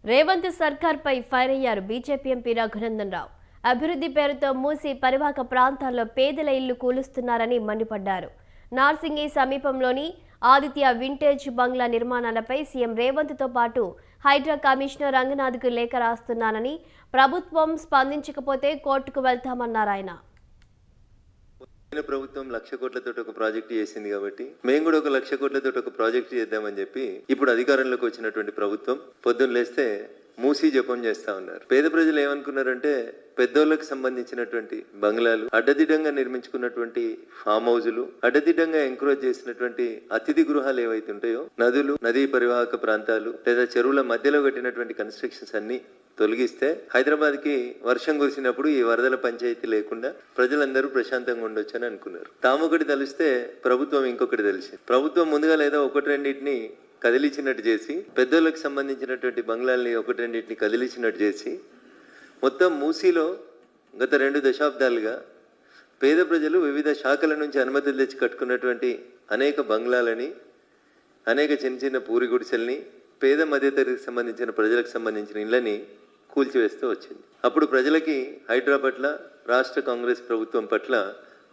Revanth సర్కార్పై fire అయ్యారు BJP MP Raghunandan Rao. అభివృద్ధి పేరుతో మూసి పరివాహక ప్రాంతాల్లో పేదల ఇళ్లు కూలుస్తున్నారని మండిపడ్డారు. నార్సింగి సమీపంలోని ఆదిత్య వింటేజ్ బంగ్లా నిర్మాణాలపై సీఎం రేవంత్తో పాటు హైడ్రా కమిషనర్ రంగనాథ్కు లేఖ రాస్తున్నానని, ప్రభుత్వం స్పందించకపోతే కోర్టుకు వెళ్తామన్నారు ఆయన. ప్రభుత్వం 1,00,000 కోట్లతో ఒక ప్రాజెక్ట్ చేసింది కాబట్టి మేము కూడా 1,00,000 కోట్లతో ఒక ప్రాజెక్ట్ చేద్దామని చెప్పి ఇప్పుడు అధికారంలోకి వచ్చినటువంటి ప్రభుత్వం పొద్దున్న లేస్తే మూసి జపం చేస్తా ఉన్నారు. పేద ప్రజలు ఏమనుకున్నారంటే పెద్దోళ్ళకి సంబంధించినటువంటి బంగ్లాలు, అడ్డదిడ్డంగా నిర్మించుకున్నటువంటి ఫామ్ హౌజులు, అడ్డదిడ్డంగా ఎంకరేజ్ చేసినటువంటి అతిథి గృహాలు ఏవైతే ఉంటాయో, నదులు, నదీ పరివాహక ప్రాంతాలు లేదా చెరువుల మధ్యలో కట్టినటువంటి కన్స్ట్రక్షన్స్ అన్ని తొలగిస్తే హైదరాబాద్ కి వర్షం కురిసినప్పుడు ఈ వరదల పంచాయతీ లేకుండా ప్రజలందరూ ప్రశాంతంగా ఉండొచ్చు అని అనుకున్నారు. తామొకటి తెలిస్తే ప్రభుత్వం ఇంకొకటి తెలిసింది. ప్రభుత్వం ముందుగా లేదా ఒకటి రెండింటిని కదిలించినట్టు చేసి, పెద్దోళ్ళకి సంబంధించినటువంటి బంగ్లాల్ని ఒకటి రెండింటిని కదిలించినట్టు చేసి, మొత్తం మూసీలో గత 2 దశాబ్దాలుగా పేద ప్రజలు వివిధ శాఖల నుంచి అనుమతులు తెచ్చి కట్టుకున్నటువంటి అనేక బంగ్లాలని, అనేక చిన్న చిన్న పూరి గుడిసెల్ని, పేద మధ్యతరగతికి సంబంధించిన ప్రజలకు సంబంధించిన ఇళ్ళని కూల్చివేస్తూ వచ్చింది. అప్పుడు ప్రజలకి హైడ్రా పట్ల, రాష్ట్ర కాంగ్రెస్ ప్రభుత్వం పట్ల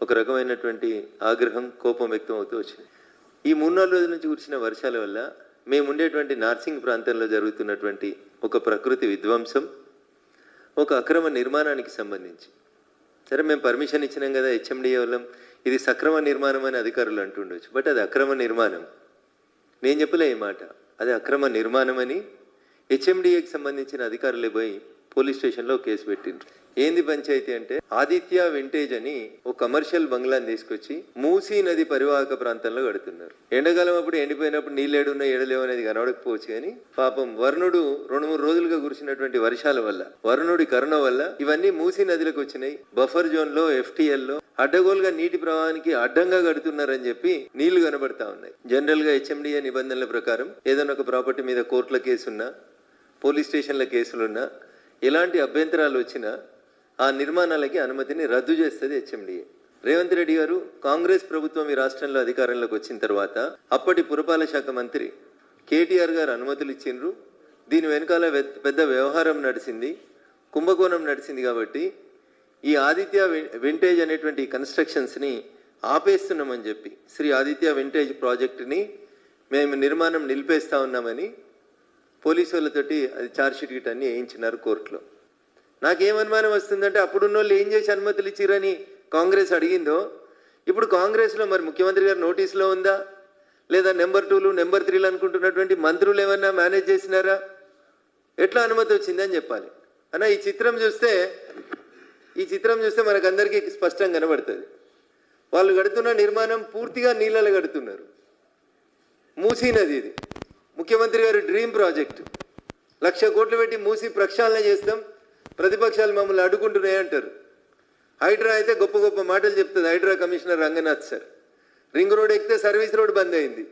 ఒక రకమైనటువంటి ఆగ్రహం, కోపం వ్యక్తం అవుతూ వచ్చింది. ఈ 3-4 రోజుల నుంచి కురిసిన వర్షాల వల్ల మేము ఉండేటువంటి నార్సింగ్ ప్రాంతంలో జరుగుతున్నటువంటి ఒక ప్రకృతి విధ్వంసం, ఒక అక్రమ నిర్మాణానికి సంబంధించి, సరే మేము పర్మిషన్ ఇచ్చినాం కదా హెచ్ఎండిఏ వాళ్ళం, ఇది సక్రమ నిర్మాణం అని అధికారులు అంటుండొచ్చు, బట్ అది అక్రమ నిర్మాణం. నేను చెప్పలే ఈ మాట, అది అక్రమ నిర్మాణం అని హెచ్ఎండిఏకి సంబంధించిన అధికారులే పోయి పోలీస్ స్టేషన్లో కేసు పెట్టిండ్రు. ఏంది పంచాయతీ అంటే, ఆదిత్య వింటేజ్ అని ఒక కమర్షియల్ బంగ్లాని తీసుకొచ్చి మూసీ నది పరివాహక ప్రాంతంలో కడుతున్నారు. ఎండాకాలం అప్పుడు ఎండిపోయినప్పుడు నీళ్ళేడున్నా ఎడలేవు అనేది కనబడకపోవచ్చు, కానీ పాపం వరుణుడు 2-3 రోజులుగా కురిసినటువంటి వర్షాల వల్ల, వరుణుడి కరుణ వల్ల ఇవన్నీ మూసీ నదిలోకి వచ్చినాయి. బఫర్ జోన్ లో, FTL లో అడ్డగోలుగా నీటి ప్రవాహానికి అడ్డంగా కడుతున్నారని చెప్పి నీళ్లు కనబడతా ఉన్నాయి. జనరల్ గా హెచ్ఎండిఏ నిబంధనల ప్రకారం ఏదైనా ఒక ప్రాపర్టీ మీద కోర్టుల కేసున్నా, పోలీస్ స్టేషన్ల కేసులున్నా, ఎలాంటి అభ్యంతరాలు వచ్చినా ఆ నిర్మాణాలకి అనుమతిని రద్దు చేస్తుంది హెచ్ఎండిఏ. రేవంత్ రెడ్డి గారు కాంగ్రెస్ ప్రభుత్వం ఈ రాష్ట్రంలో అధికారంలోకి వచ్చిన తర్వాత అప్పటి పురపాలక శాఖ మంత్రి కేటీఆర్ గారు అనుమతులు ఇచ్చిండ్రు. దీని వెనకాల పెద్ద వ్యవహారం నడిచింది, కుంభకోణం నడిచింది. కాబట్టి ఈ ఆదిత్య వింటేజ్ అనేటువంటి కన్స్ట్రక్షన్స్ని ఆపేస్తున్నామని చెప్పి, శ్రీ ఆదిత్య వింటేజ్ ప్రాజెక్టుని మేము నిర్మాణం నిలిపేస్తా ఉన్నామని పోలీసు వాళ్ళతోటి అది ఛార్జ్షీట్ గిట్ అన్ని వేయించినారు కోర్టులో. నాకేమనుమానం వస్తుందంటే, అప్పుడున్న వాళ్ళు ఏం చేసి అనుమతులు ఇచ్చిరని కాంగ్రెస్ అడిగిందో, ఇప్పుడు కాంగ్రెస్లో మరి ముఖ్యమంత్రి గారు నోటీసులో ఉందా, లేదా నెంబర్ 2లు నెంబర్ 3లు అనుకుంటున్నటువంటి మంత్రులు ఏమన్నా మేనేజ్ చేసినారా, ఎట్లా అనుమతి వచ్చిందని చెప్పాలి అన్న. ఈ చిత్రం చూస్తే మనకందరికీ స్పష్టంగా కనబడుతుంది. వాళ్ళు కడుతున్న నిర్మాణం పూర్తిగా నీళ్ళలో కడుతున్నారు. మూసీ నది ఇది ముఖ్యమంత్రి గారి డ్రీమ్ ప్రాజెక్ట్. 1,00,000 కోట్లు పెట్టి మూసి ప్రక్షాళన చేస్తాం, ప్రతిపక్షాలు మమ్మల్ని అడ్డుకుంటున్నాయి అంటారు. హైడ్రా అయితే గొప్ప గొప్ప మాటలు చెప్తుంది Hydraa commissioner Ranganath sir. Ring road ఎక్కితే సర్వీస్ రోడ్ బంద్ అయింది,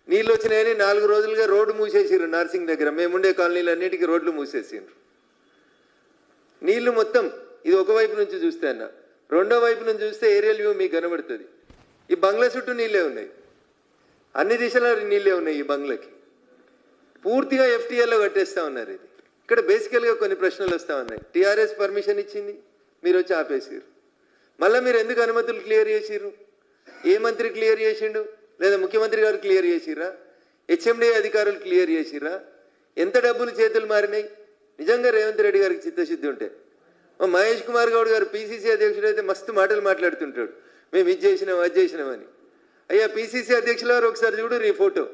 నీళ్ళు వచ్చినాయని 4 రోజులుగా రోడ్డు మూసేసిర్రు. నార్సింగ్ దగ్గర మేముండే కాలనీలు అన్నిటికీ రోడ్లు మూసేసిండ్రు. నీళ్లు మొత్తం, ఇది ఒకవైపు నుంచి చూస్తే అన్న, రెండో వైపు నుంచి చూస్తే ఏరియల్ వ్యూ మీకు కనబడుతుంది. ఈ బంగ్లా చుట్టూ నీళ్ళే ఉన్నాయి, అన్ని దిశలో నీళ్ళే ఉన్నాయి. ఈ బంగ్లాకి పూర్తిగా FTL లో కట్టేస్తా ఉన్నారు. ఇది ఇక్కడ బేసికల్గా కొన్ని ప్రశ్నలు వస్తూ ఉన్నాయి. టీఆర్ఎస్ పర్మిషన్ ఇచ్చింది, మీరు వచ్చి ఆపేసిర్రు. మళ్ళీ మీరు ఎందుకు అనుమతులు క్లియర్ చేసిర్రు? ఏ మంత్రి క్లియర్ చేసిండు? లేదా ముఖ్యమంత్రి గారు క్లియర్ చేసిర్రా? హెచ్ఎండిఏ అధికారులు క్లియర్ చేసిర్రా? ఎంత డబ్బులు చేతులు మారినాయి? నిజంగా రేవంత్ రెడ్డి గారికి చిత్తశుద్ధి ఉంటే, మహేష్ కుమార్ గౌడ్ గారు PCC అధ్యక్షుడు అయితే మస్తు మాటలు మాట్లాడుతుంటాడు, మేము ఇది చేసినాం అది చేసినామని. అయ్యా PCC అధ్యక్షుల వారు ఒకసారి చూడు ఈ ఫోటో.